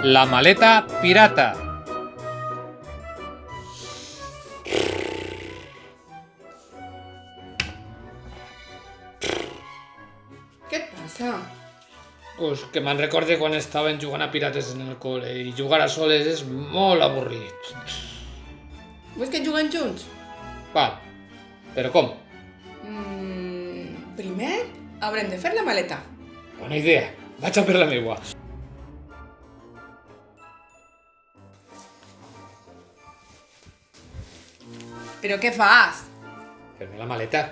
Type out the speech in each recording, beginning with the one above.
La maleta pirata. Què et passa? Pues que me'n recorde quan estaven jugant a pirates en el col·le i jugar a soles és molt avorrit. Vull que juguem junts? Val, però com? Primer haurem de fer la maleta. Bona idea, vaig a per la meua. Però què fas? Fer-me la maleta.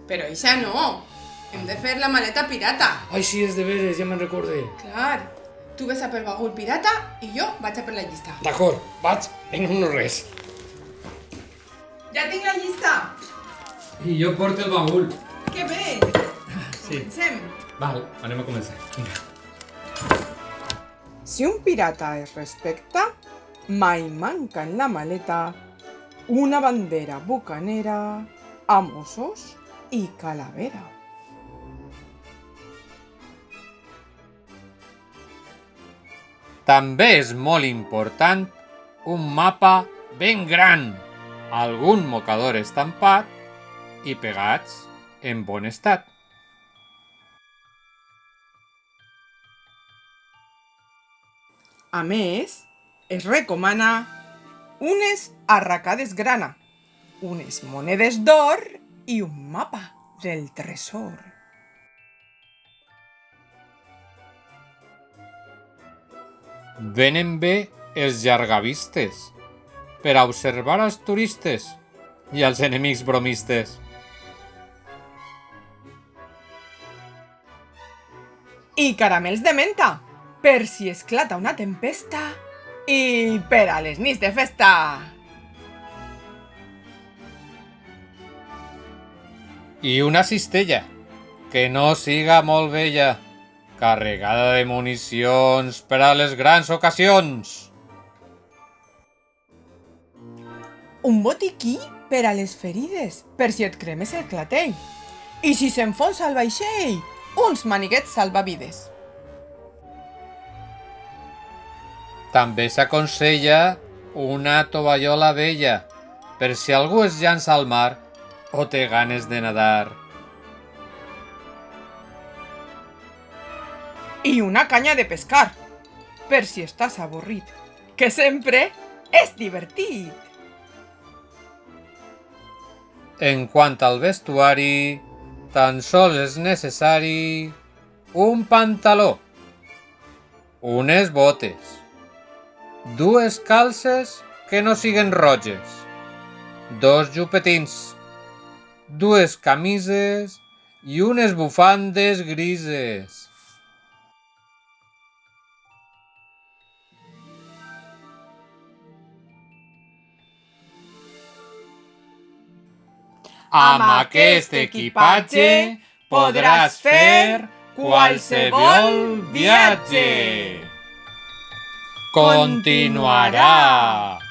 Però això no. Hem de fer la maleta pirata. Ai, sí, és de veres, ja me'n recorde. Clar. Tu ves a per bagul pirata i jo vaig a per la llista. D'acord, vaig en un no res. Ja tinc la llista. I jo porto el baúl. Que bé. Sí. Comencem. Val, anem a començar. Vinga. Si un pirata es respecta, mai manca en la maleta una bandera bucanera amb ossos i calavera. També és molt important un mapa ben gran, algun mocador estampat i pegats en bon estat. A més, es recomana unes arracades grana, unes monedes d'or i un mapa del tresor. Venen bé els llargavistes per a observar els turistes i els enemics bromistes. I caramels de menta, per si esclata una tempesta i per a les nits de festa. I una cistella, que no siga molt vella, carregada de municions per a les grans ocasions. Un botiquí per a les ferides, per si et cremes el clatell. I si s'enfonsa el vaixell, uns maniguets salvavides. També s'aconsella una tovallola vella, per si algú es llança al mar o té ganes de nadar. I una canya de pescar, per si estàs avorrit, que sempre és divertit. En quant al vestuari, tan sols és necessari un pantaló, unes botes, dues calces que no siguen roges, dos jupetins, dues camises i unes bufandes grises. Amb aquest equipatge podràs fer qualsevol viatge. Continuarà!